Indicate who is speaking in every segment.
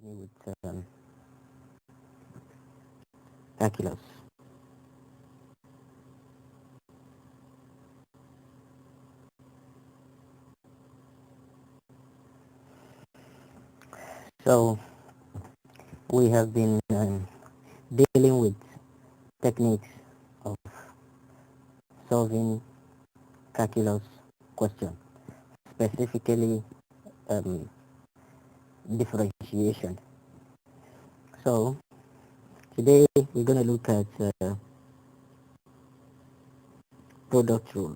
Speaker 1: with calculus. So we have been dealing with techniques of solving calculus question, specifically um, differentiation. So today we're going to look at product rule.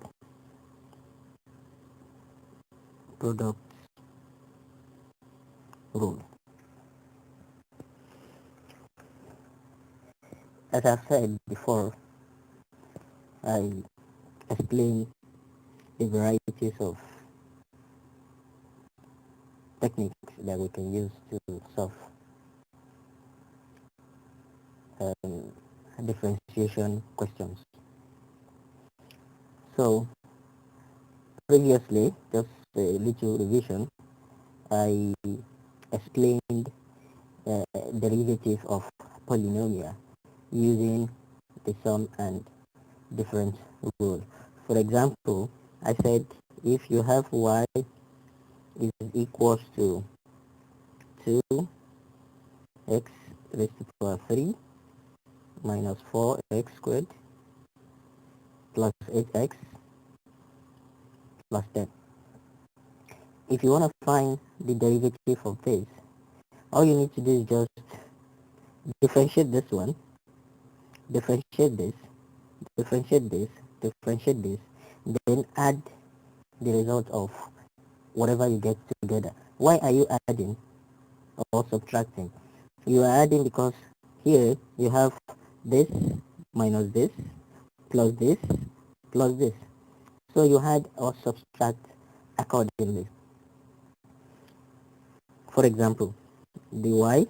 Speaker 1: Product rule. As I've said before, I explained the varieties of techniques that we can use to solve um, differentiation questions. So previously, just a little revision, I explained derivative of polynomial using the sum and difference rule. For example, I said if you have y is equals to 2x raised to power 3 minus 4x squared plus 8x plus 10. If you want to find the derivative of this, all you need to do is just differentiate this one, differentiate this, differentiate this, differentiate this, then add the result of whatever you get together. Why are you adding or subtracting? You are adding because here you have this minus this plus this plus this. So you add or subtract accordingly. For example, the y,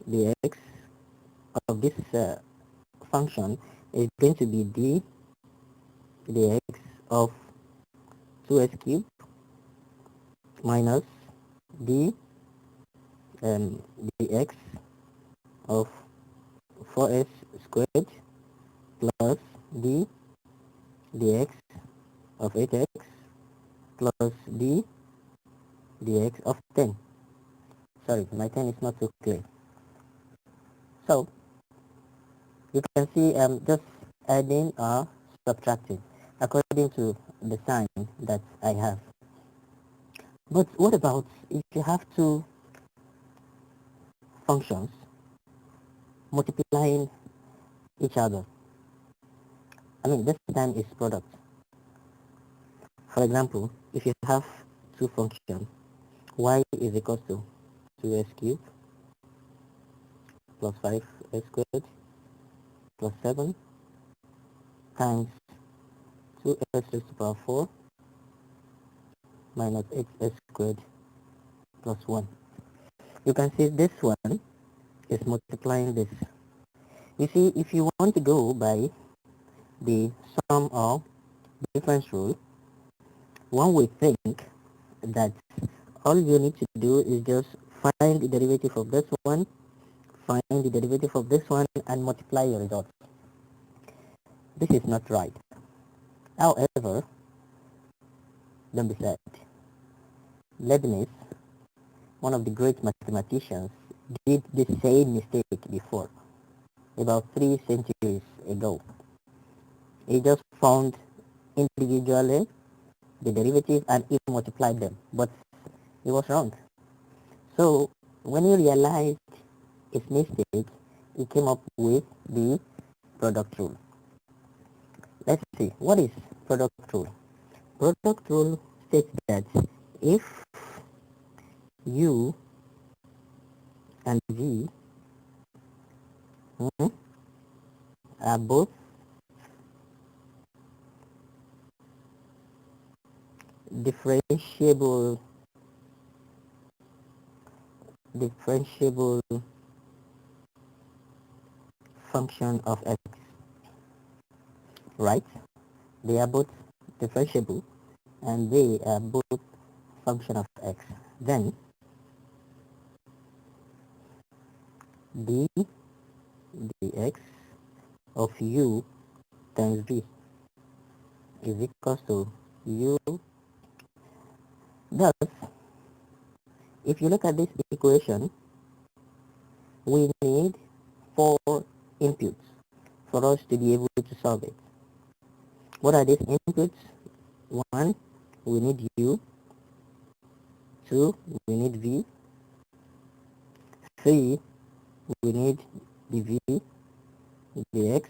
Speaker 1: the x of this function is going to be dx of 2s cubed minus d dx of 4s squared plus d dx of 8x plus d dx of 10. Sorry, my 10 is not so clear. So you can see I'm just adding or subtracting according to the sign that I have. But what about if you have two functions multiplying each other? I mean, this time is product. For example, if you have two functions, y is equal to 2s cubed plus 5s squared plus 7 times 2s raised to the power 4 minus 8s squared plus 1. You can see this one is multiplying this. You see, if you want to go by the sum or difference rule, one would think that all you need to do is just find the derivative of this one, find the derivative of this one, and multiply your result. This is not right. However, don't be sad. Leibniz, one of the great mathematicians, did the same mistake before, about 3 centuries ago. He just found individually the derivative and he multiplied them, but he was wrong. So when he realized his mistake, he came up with the product rule. Let's see, what is product rule? Product rule states that if u and v are both differentiable function of x, right? They are both differentiable and they are both function of x. Then d dx of u times v is equals to u. Thus, if you look at this equation, we need 4 inputs for us to be able to solve it. What are these inputs? 1, we need u. 2, we need v. 3, we need dv dx.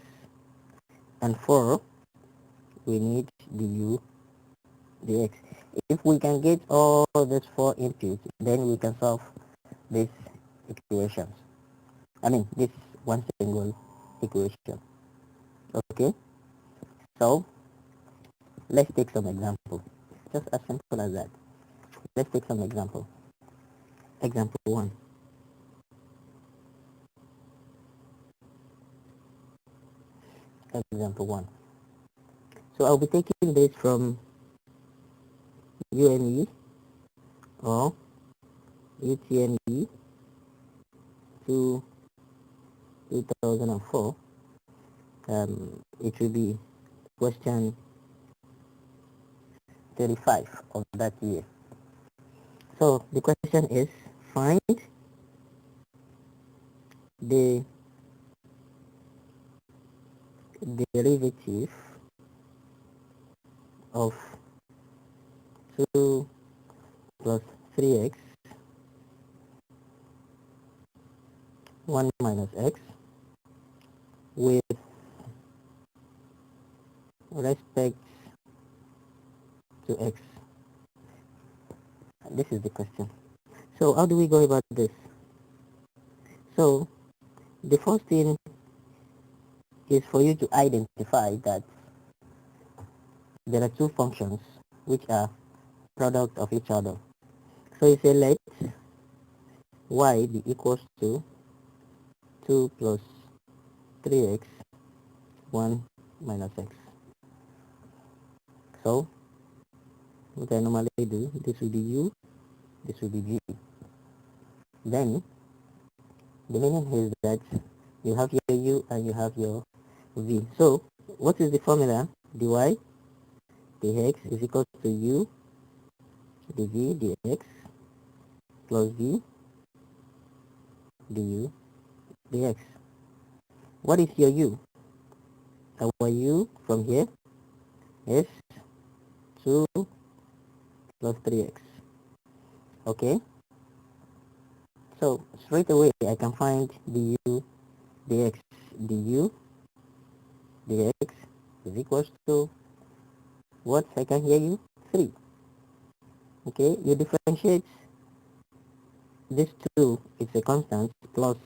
Speaker 1: And 4, we need du dx. If we can get all these 4 inputs, then we can solve these equations. This one single equation. Okay, so let's take some example. Just as simple as that. Let's take some example. Example 1. Example 1. So I'll be taking this from UME or UTME to 2004. It will be question 35 of that year. So the question is, find the derivative of 2 plus 3x 1 minus x with respect to x. This is the question. So how do we go about this? So the first thing is for you to identify that there are two functions which are product of each other. So you say let y be equals to 2 plus 3x 1 minus x. So what I normally do, this will be u, this will be v. Then the meaning is that you have your u and you have your v. So what is the formula? dy dx is equal to u dv dx plus v du dx. What is your u? Our u from here is 2 plus 3x. Okay, so straight away I can find du dx. Du dx is equals to what? I can hear you, 3. Okay, you differentiate this 2, it's a constant, plus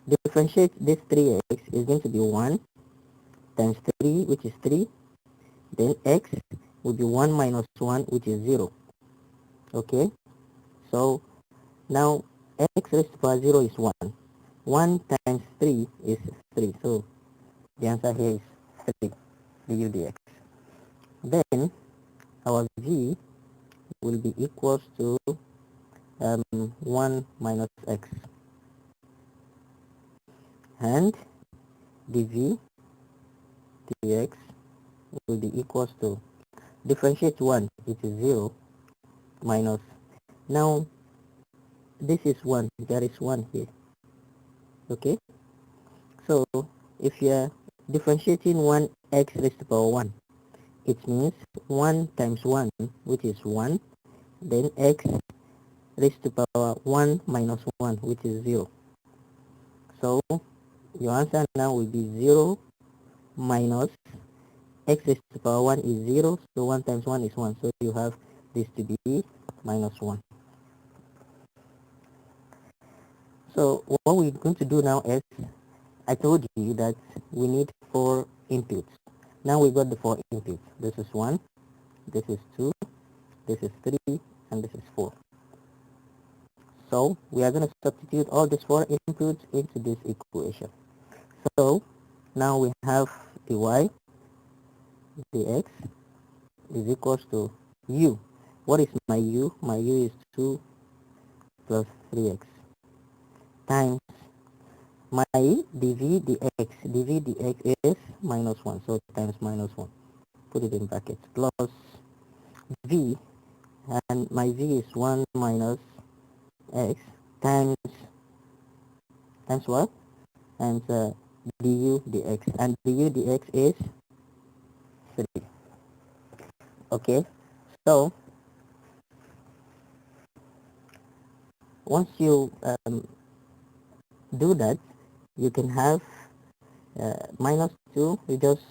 Speaker 1: differentiate this 3x is going to be 1 times 3, which is 3. Then x will be 1 minus 1, which is 0. Okay, so now x raised to power 0 is 1. 1 times 3 is 3. So the answer here is 3 du dx. Then our v will be equals to 1 minus x, and dv dx will be equals to, differentiate 1, it is 0, minus, now this is 1, there is 1 here. Okay, so if you are differentiating 1 x raised to power 1, it means 1 times 1, which is 1, then x raised to power 1 minus 1, which is 0. So your answer now will be 0 minus x raised to power 1 is 0, so 1 times 1 is 1, so you have this to be minus 1. So what we're going to do now is, I told you that we need 4 inputs. Now we got the 4 inputs. This is 1, this is 2, this is 3, and this is 4. So we are going to substitute all these 4 inputs into this equation. So now we have dy dx is equals to u. What is my u? My u is 2 plus 3x times My dv dx is minus 1, so times minus 1, put it in brackets, plus v, and my v is 1 minus x, times what? Times du dx, and du dx is 3. Okay, so once you do that, you can have minus 2, you just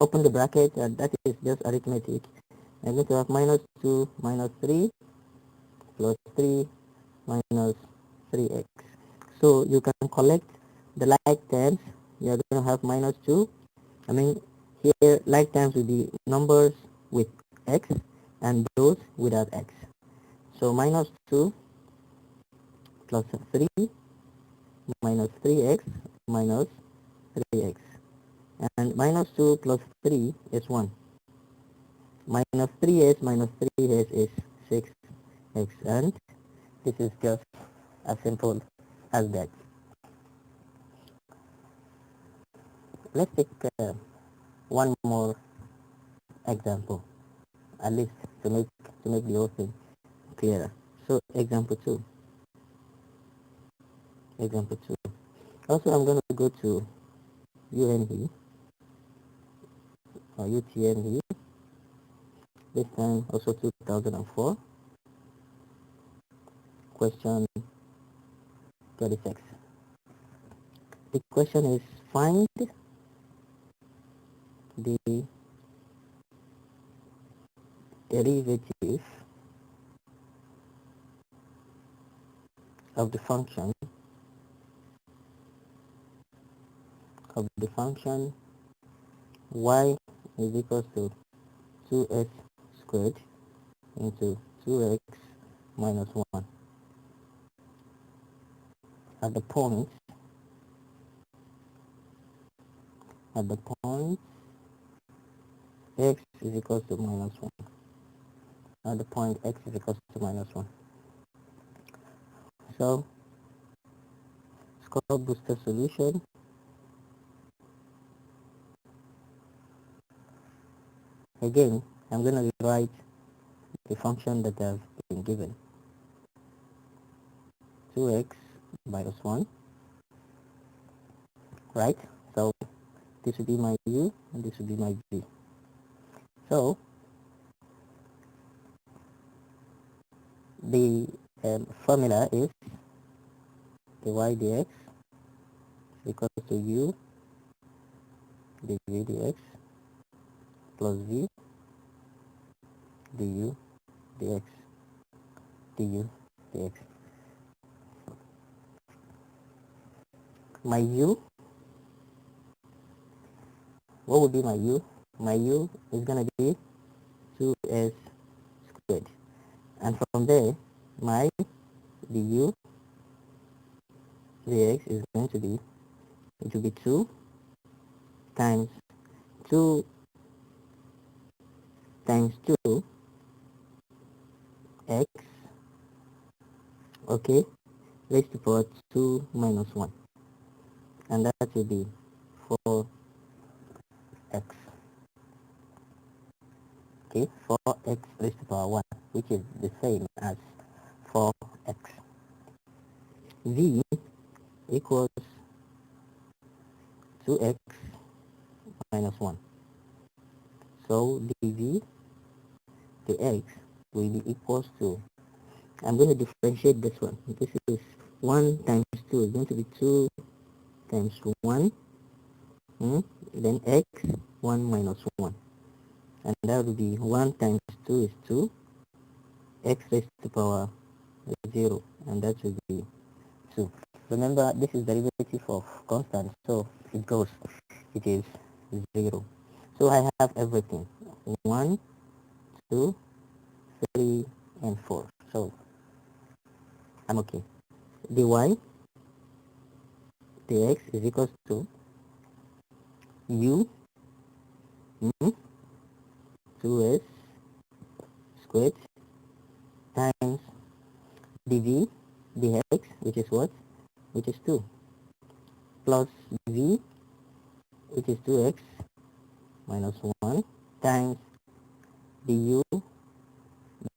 Speaker 1: open the bracket, and that is just arithmetic. I'm going to have minus 2 minus 3 plus 3 minus 3x. So you can collect the like terms. You're going to have minus 2. I mean, here like terms will be numbers with x and those without x. So minus 2 plus 3 minus 3x minus 3x. And minus 2 plus 3 is 1. Minus 3s minus 3s is 6x. And this is just as simple as that. Let's take one more example, at least to make the whole thing clearer. So example 2. Also, I'm going to go to UNV or UTMV, this time also 2004, question 36. The question is, find the derivative of the function y is equals to 2x squared into 2x minus 1 at the point x is equals to minus 1, at the point x is equals to minus 1. So score booster solution. Again, I'm going to rewrite the function that I've been given, 2x minus 1, right? So this would be my u and this would be my v. So the formula is dy dx equals to u dv dx plus v du dx dx. My u, what would be my u? My u is going to be 2s squared, and from there my du dx is going to be, it will be 2 times 2 times 2 x, okay, raised to power 2 minus 1, and that will be 4x, okay, 4x raised to power 1, which is the same as 4x. V equals 2x minus 1, so dv dx will be equals to, I'm going to differentiate this one. This is 1 times 2 is going to be 2 times 1, then x 1 minus 1, and that will be 1 times 2 is 2, x raised to the power 0, and that will be 2. Remember, this is derivative of constant, so it is 0. So I have everything, 1, 2, 3, and 4. So I'm okay. dy dx is equals to u 2s squared times dv dx, which is what? Which is 2. plus v, which is 2x minus 1, times du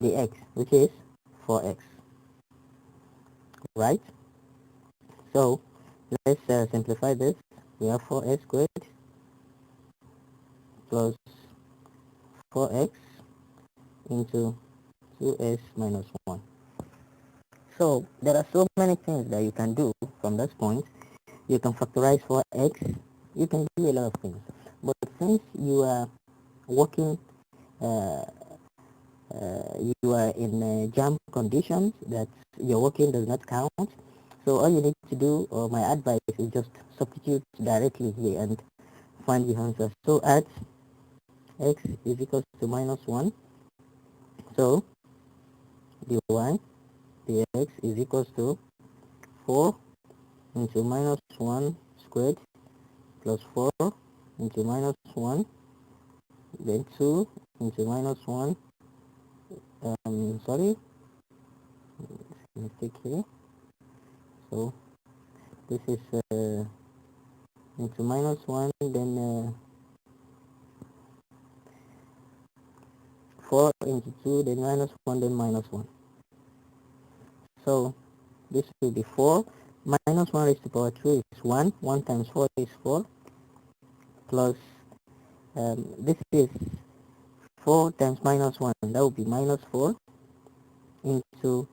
Speaker 1: dx, which is 4x, right? So let's simplify this. We have 4x squared plus 4x into 2s minus 1. So there are so many things that you can do from this point. You can factorize 4x, you can do a lot of things. But since you are working, you are in jam conditions, that your working does not count. So all you need to do, or my advice, is just substitute directly here and find the answer. So at x is equals to minus 1, so dy dx is equals to 4 into minus 1 squared plus 4 into minus 1, then 2 into minus 1, sorry, mistake here. So this is into minus 1, then 4 into 2, then minus 1, then minus 1. So this will be 4 minus 1 raised to power 2 is 1. 1 times 4 is 4, plus this is 4 times minus 1, that would be minus 4, into,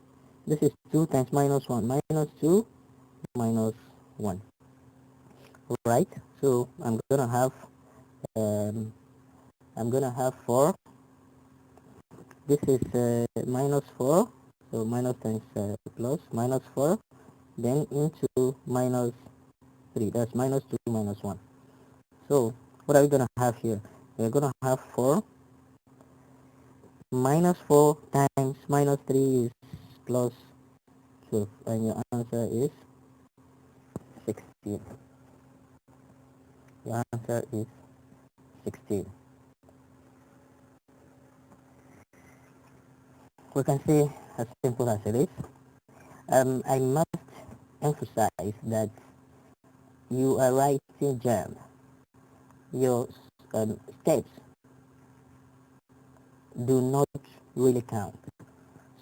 Speaker 1: this is 2 times minus 1, minus 2 minus 1, right? So I'm gonna have 4, this is minus 4, so minus times plus, minus 4, then into minus 3, that's minus 2 minus 1. So what are we gonna have here? We're gonna have 4 minus 4 times minus 3 is plus 12, and your answer is 16. Your answer is 16. We can see as simple as it is. I must emphasize that you are writing jam. Your steps do not really count.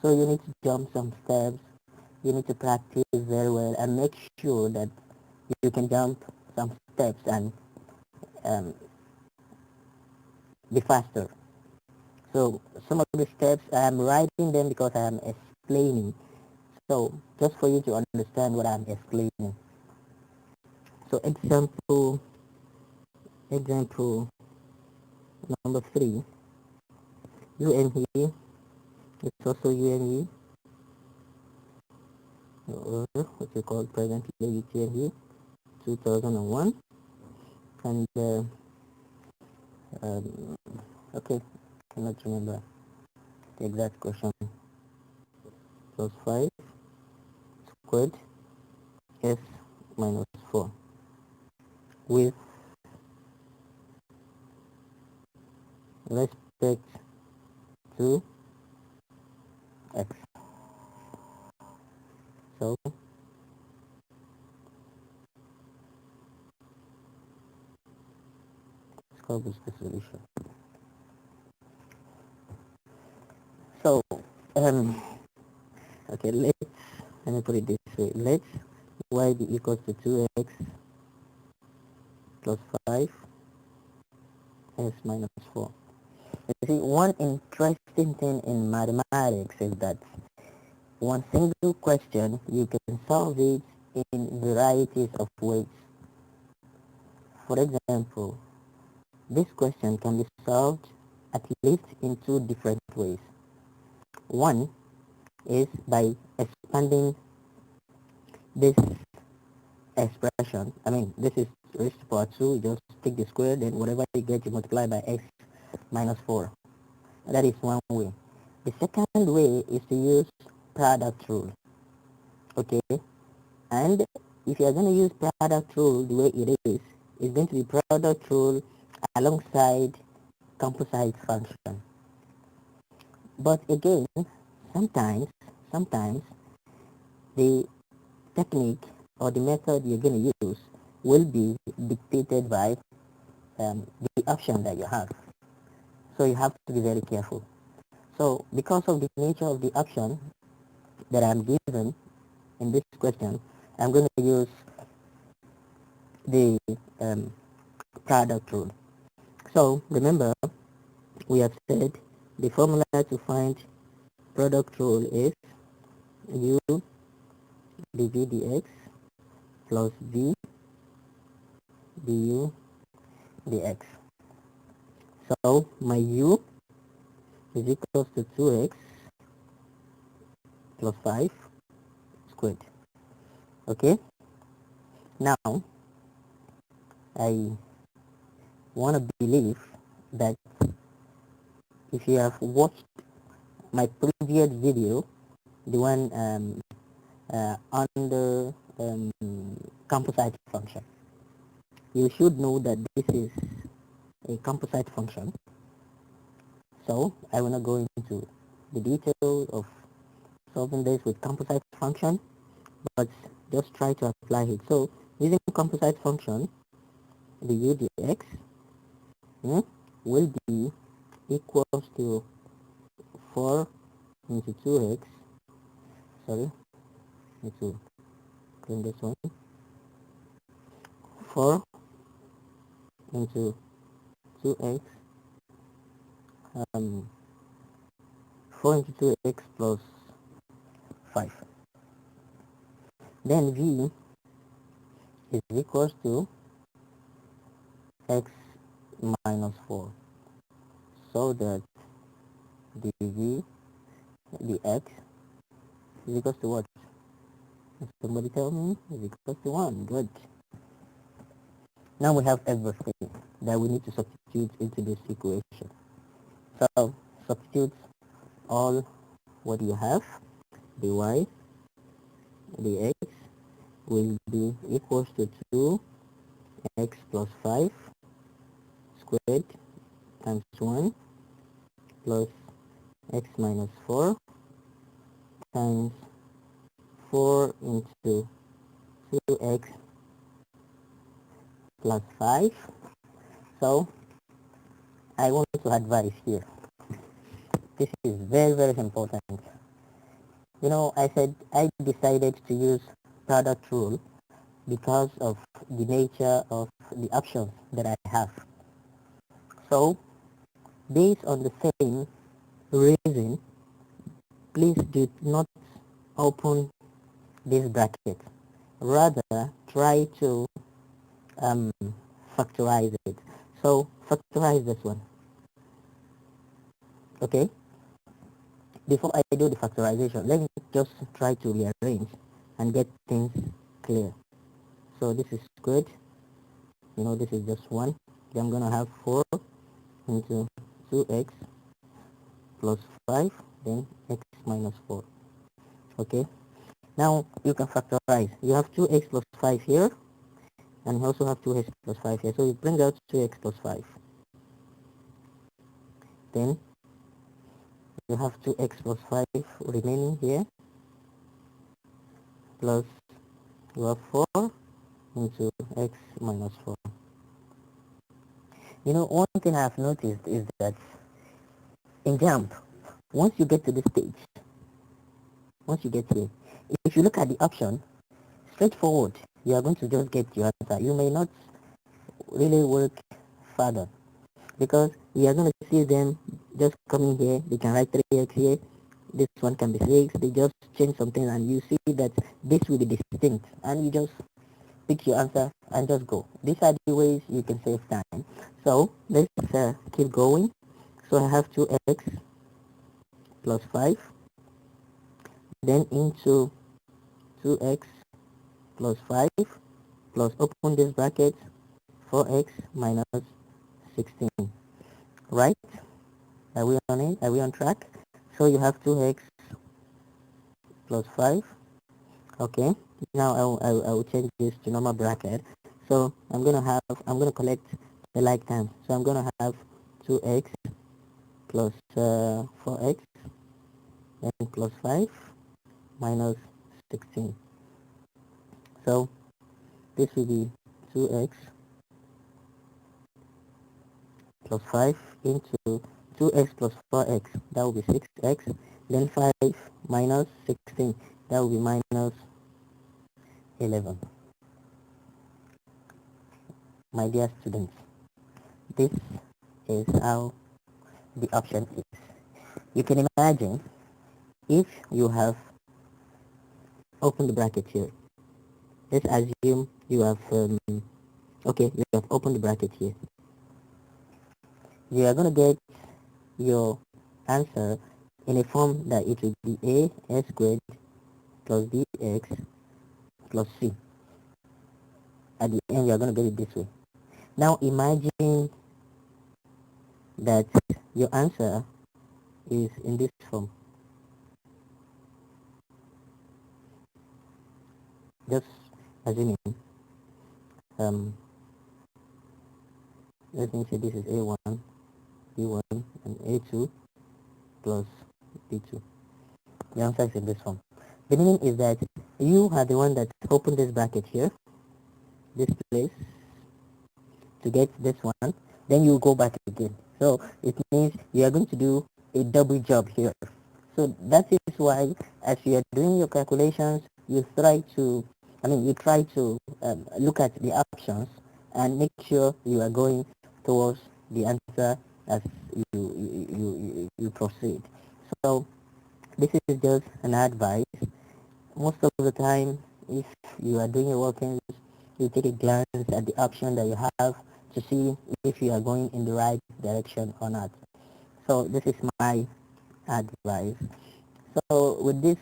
Speaker 1: So you need to jump some steps. You need to practice very well and make sure that you can jump some steps and be faster. So some of the steps I am writing them because I am explaining. So just for you to understand what I'm explaining. So example number 3, UNE is also UNE, or what you call presently UTNE 2001, and okay, cannot remember the exact question. Plus 5 squared s minus 4 with respect to x. So ScoreBooster solution. So okay, let me put it this way. Let y be equals to 2x plus 5 s minus 4. You see, one interesting thing in mathematics is that one single question, you can solve it in varieties of ways. For example, this question can be solved at least in 2 different ways. One is by expanding this expression. I mean, this is raised to power 2, you just take the square, then whatever you get, you multiply by x minus 4. That is one way. The second way is to use product rule. Okay, and if you are going to use product rule the way it is, it's going to be product rule alongside composite function. But again, sometimes the technique or the method you're going to use will be dictated by the option that you have. So you have to be very careful. So because of the nature of the option that I'm given in this question, I'm going to use the product rule. So remember, we have said the formula to find product rule is u dv dx plus v du dx. So my u is equals to 2x plus 5 squared. Okay, now I want to believe that if you have watched my previous video, the one on the composite function, you should know that this is a composite function. So I will not go into the details of solving this with composite function, but just try to apply it. So using composite function, the u dx will be equals to 4 into 2x, sorry, need to clean this one, 4 into 2x, 4 into 2x plus 5. Then v is equals to x minus 4, so that the x is equals to what? Somebody tell me. Is equals to 1. Good. Now we have everything that we need to substitute into this equation. So substitute all what you have. Dy dx will be equals to 2x plus 5 squared times 1 plus x minus 4 times 4 into 2x plus 5. So I want to advise here. This is very, very important. You know, I said I decided to use product rule because of the nature of the options that I have. So based on the same reason, please do not open this bracket. Rather, try to factorize it. So factorize this one. Okay? Before I do the factorization, let me just try to rearrange and get things clear. So this is squared. You know, this is just 1. Then I'm going to have 4 into 2x plus 5, then x minus 4. Okay? Now you can factorize. You have 2x plus 5 here, and you also have 2x plus 5 here. So you bring out 2x plus 5. Then you have 2x plus 5 remaining here, plus you have 4 into x minus 4. You know, one thing I've noticed is that in JAMP, once you get to this stage, once you get here, if you look at the option, straightforward, you are going to just get your answer. You may not really work further, because we are going to see them just coming here. They can write 3x here, this one can be 6. They just change something and you see that this will be distinct, and you just pick your answer and just go. These are the ways you can save time. So let's keep going. So I have 2x plus 5, then into 2x plus 5 plus, open this bracket, 4x minus 16. Right? Are we on it? Are we on track? So you have 2x plus 5. Okay, now I will change this to normal bracket. So I'm gonna collect the like terms. So I'm gonna have 2x plus 4x and plus 5 minus 16. So this will be 2x plus 5 into 2x plus 4x, that will be 6x. Then 5 minus 16, that will be minus 11. My dear students, this is how the option is. You can imagine if you have opened the bracket here. Let's assume you have okay, you have opened the bracket here. You are going to get your answer in a form that it will be a s squared plus bx plus c. At the end, you are going to get it this way. Now imagine that your answer is in this form. Just assuming, let me say this is a1, b1, and a2 plus b2. The answer is in this form. The meaning is that you are the one that opened this bracket here, this place, to get this one, then you go back again. So it means you are going to do a double job here. So that is why as you are doing your calculations, you try to look at the options and make sure you are going towards the answer as you proceed. So this is just an advice. Most of the time, if you are doing your workings, you take a glance at the option that you have to see if you are going in the right direction or not. So this is my advice. So with these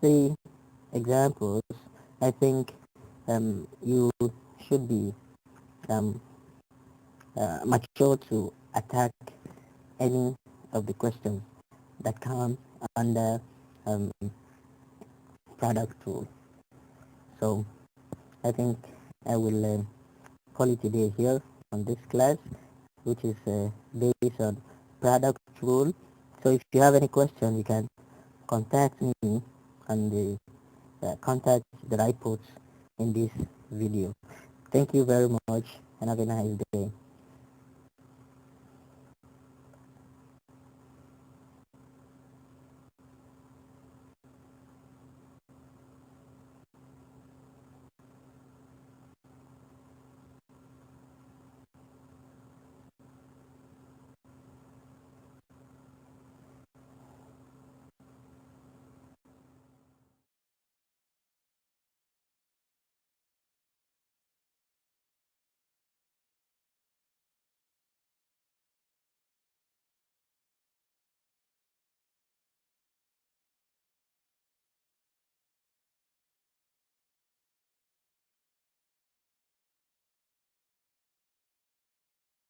Speaker 1: three examples, I think you should be um, mature to attack any of the questions that come under um, product tool. So I think I will call it a day here on this class, which is based on product rule. So if you have any question, you can contact me on the contact that I put in this video. Thank you very much and have a nice day.